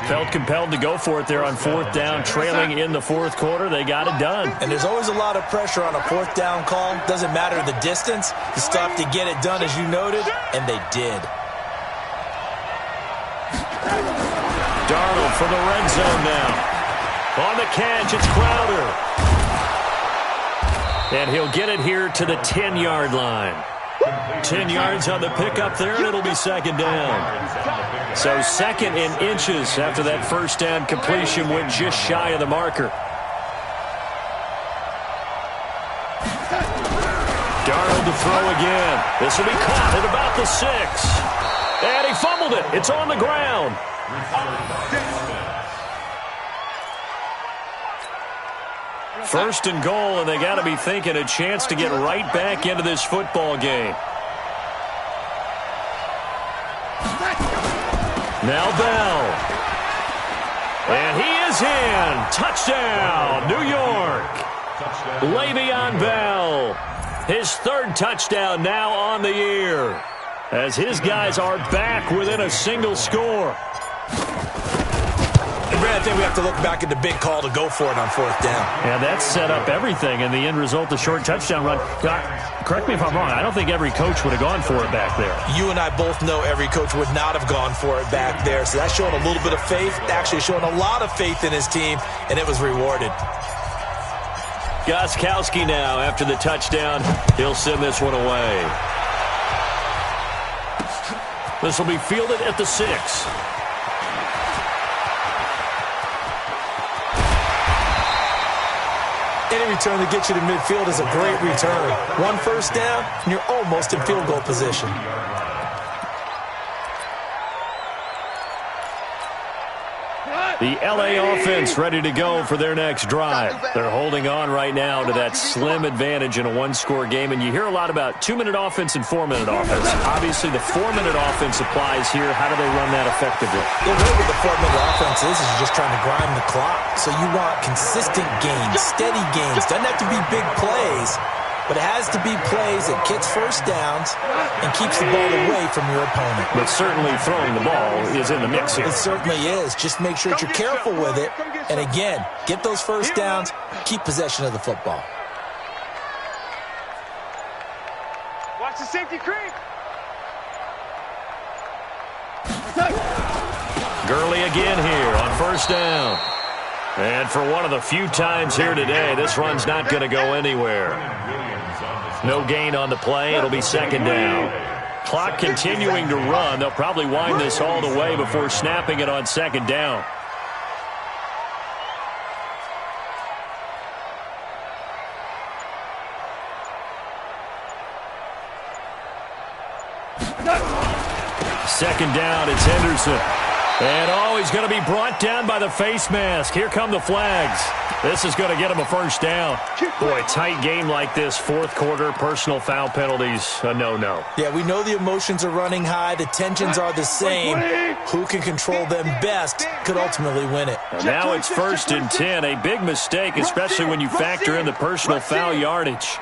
Felt compelled to go for it there on 4th down, trailing in the 4th quarter. They got it done. And there's always a lot of pressure on a 4th down call. Doesn't matter the distance. You still have to get it done, as you noted, and they did. Darnold for the red zone now. On the catch, it's Crowder. And he'll get it here to the 10-yard line. 10 yards on the pickup there, and it'll be second down. So second in inches after that first down completion went just shy of the marker. Darnold to throw again. This will be caught at about the 6. And he fumbled it. It's on the ground. First and goal, and they got to be thinking a chance to get right back into this football game. Now Bell. And he is in. Touchdown, New York. Le'Veon Bell. His third touchdown now on the year, as his guys are back within a single score. I think we have to look back at the big call to go for it on fourth down. Yeah, that set up everything, and the end result, the short touchdown run. Correct me if I'm wrong, I don't think every coach would have gone for it back there. You and I both know every coach would not have gone for it back there, so that's showing a little bit of faith, actually showing a lot of faith in his team, and it was rewarded. Gostkowski now, after the touchdown, he'll send this one away. This will be fielded at the 6. Any return that gets you to midfield is a great return. One first down, and you're almost in field goal position. The LA offense ready to go for their next drive. They're holding on right now to that slim advantage in a one-score game, and you hear a lot about 2-minute offense and 4-minute offense. Obviously, the 4-minute offense applies here. How do they run that effectively? The way with the 4-minute offense is just trying to grind the clock. So you want consistent gains, steady gains. Doesn't have to be big plays, but it has to be plays that gets first downs and keeps the ball away from your opponent. But certainly throwing the ball is in the mix here. It certainly is. Just make sure that you're careful with it. And again, get those first downs, keep possession of the football. Watch the safety creep. Gurley again here on first down. And for one of the few times here today, this run's not going to go anywhere. No gain on the play. It'll be second down. Clock continuing to run. They'll probably wind this all the way before snapping it on second down. Second down, it's Henderson. And, he's going to be brought down by the face mask. Here come the flags. This is going to get him a first down. Boy, tight game like this, fourth quarter, personal foul penalties, a no-no. Yeah, we know the emotions are running high. The tensions are the same. Who can control them best could ultimately win it. And now it's 1st and 10. A big mistake, especially when you factor in the personal foul yardage.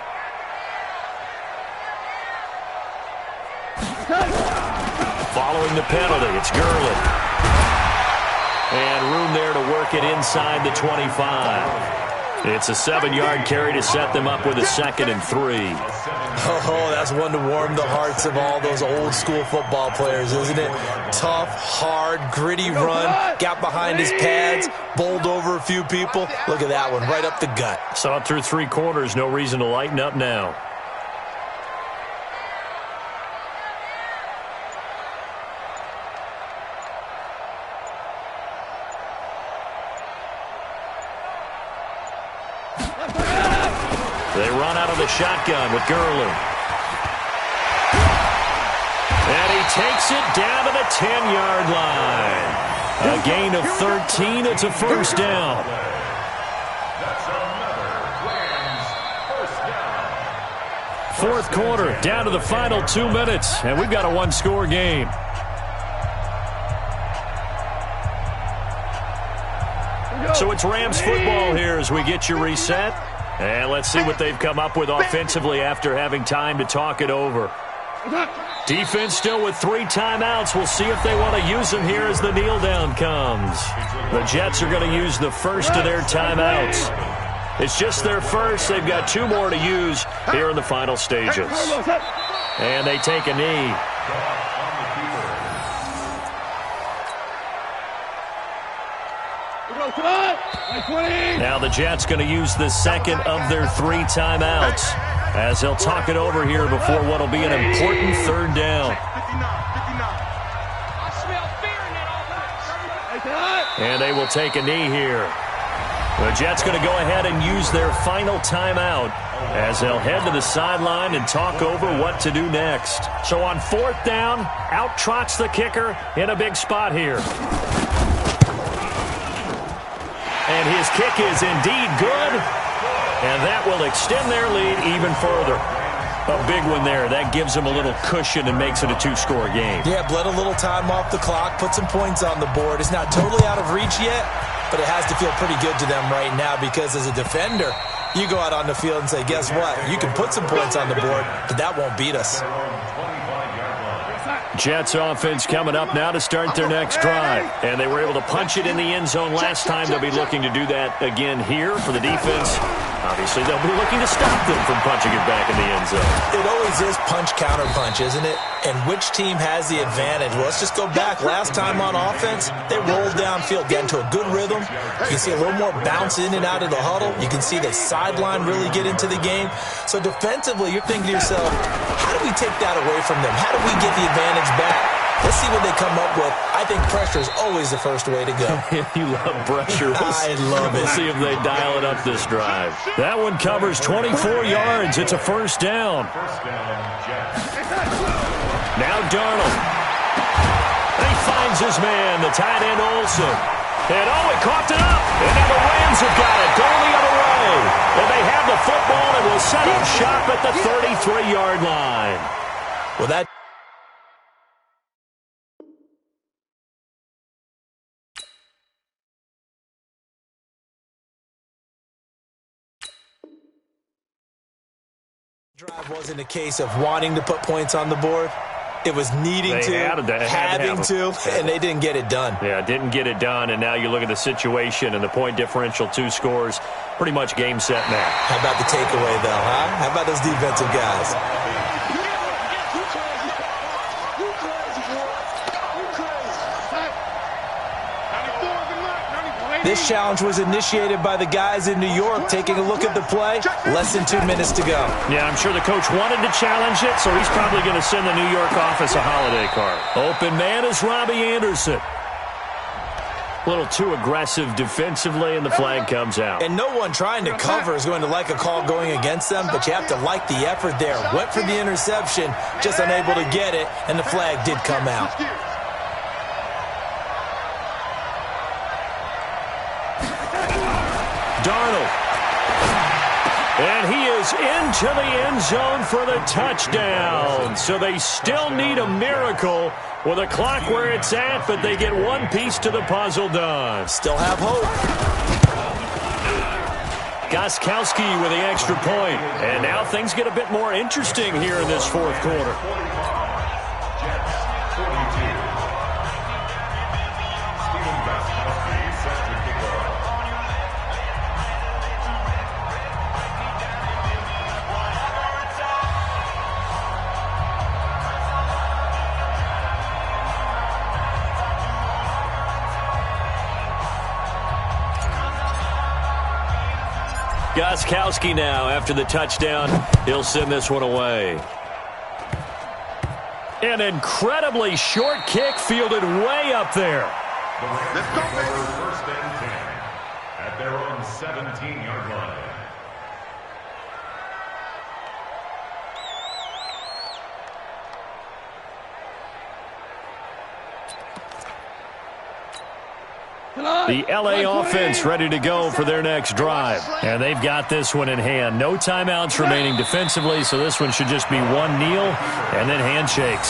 Following the penalty, it's Gurley. And room there to work it inside the 25. It's a 7-yard carry to set them up with a 2nd and 3. Oh, that's one to warm the hearts of all those old-school football players, isn't it? Tough, hard, gritty run. Got behind his pads, bowled over a few people. Look at that one, right up the gut. Saw it through 3 quarters. No reason to lighten up now. They run out of the shotgun with Gurley. And he takes it down to the 10-yard line. A gain of 13. It's a first down. Fourth quarter, down to the final 2 minutes, and we've got a one-score game. So it's Rams football here as we get you reset. And let's see what they've come up with offensively after having time to talk it over. Defense still with 3 timeouts. We'll see if they want to use them here as the kneel down comes. The Jets are going to use the first of their timeouts. It's just their first. They've got 2 more to use here in the final stages. And they take a knee. Now the Jets going to use the second of their 3 timeouts as they'll talk it over here before what will be an important 3rd down. And they will take a knee here. The Jets going to go ahead and use their final timeout as they'll head to the sideline and talk over what to do next. So on 4th down, out trots the kicker in a big spot here. And his kick is indeed good, and that will extend their lead even further. A big one there. That gives them a little cushion and makes it a 2-score game. Yeah, bled a little time off the clock, put some points on the board. It's not totally out of reach yet, but it has to feel pretty good to them right now because as a defender, you go out on the field and say, guess what? You can put some points on the board, but that won't beat us. Jets offense coming up now to start their next drive. And they were able to punch it in the end zone last time. They'll be looking to do that again here for the defense. Obviously, they'll be looking to stop them from punching it back in the end zone. It always is punch-counter-punch, isn't it? And which team has the advantage? Well, let's just go back. Last time on offense, they rolled downfield, get into a good rhythm. You can see a little more bounce in and out of the huddle. You can see the sideline really get into the game. So defensively, you're thinking to yourself, how do we take that away from them? How do we get the advantage back? Let's see what they come up with. I think pressure is always the first way to go. You love pressure. I love it. We'll see if they dial it up this drive. That one covers 24 yards. It's a 1st down. Now Darnold. He finds his man, the tight end Olsen. And he coughed it up. And now the Rams have got it going the other way. And they have the football and will set up shop at the 33-yard line. Well, that drive wasn't a case of wanting to put points on the board. It was needing having to, and they didn't get it done. Yeah, didn't get it done, and now you look at the situation and the point differential, 2 scores, pretty much game, set, match. How about the takeaway, though, huh? How about those defensive guys? This challenge was initiated by the guys in New York. Taking a look at the play, less than 2 minutes to go. Yeah, I'm sure the coach wanted to challenge it, so he's probably going to send the New York office a holiday card. Open man is Robbie Anderson. A little too aggressive defensively, and the flag comes out. And no one trying to cover is going to like a call going against them, but you have to like the effort there. Went for the interception, just unable to get it, and the flag did come out. Darnold. And he is into the end zone for the touchdown. So they still need a miracle with a clock where it's at, but they get one piece to the puzzle done. Still have hope. Gostkowski with the extra point. And now things get a bit more interesting here in this 4th quarter. Gostkowski now, after the touchdown, he'll send this one away. An incredibly short kick fielded way up there. The Rams cover 1st and 10 at their own 17-yard line. The L.A. offense ready to go for their next drive. And they've got this one in hand. No timeouts remaining defensively, so this one should just be one kneel and then handshakes.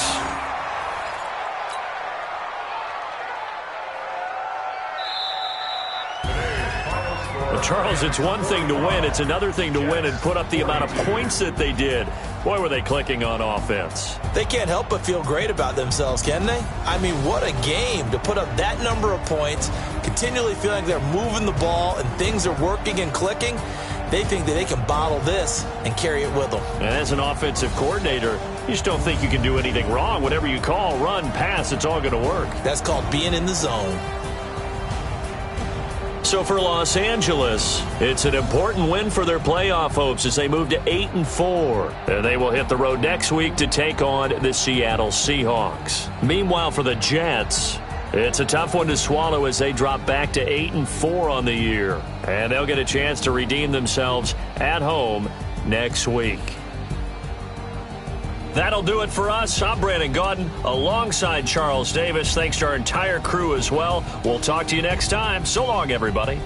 Well, Charles, it's one thing to win. It's another thing to win and put up the amount of points that they did. Boy, were they clicking on offense. They can't help but feel great about themselves, can they? I mean, what a game to put up that number of points, continually feeling like they're moving the ball and things are working and clicking. They think that they can bottle this and carry it with them. And as an offensive coordinator, you just don't think you can do anything wrong. Whatever you call, run, pass, it's all going to work. That's called being in the zone. So for Los Angeles, it's an important win for their playoff hopes as they move to 8-4. And they will hit the road next week to take on the Seattle Seahawks. Meanwhile, for the Jets, it's a tough one to swallow as they drop back to 8-4 on the year. And they'll get a chance to redeem themselves at home next week. That'll do it for us. I'm Brandon Gaudin alongside Charles Davis. Thanks to our entire crew as well. We'll talk to you next time. So long, everybody.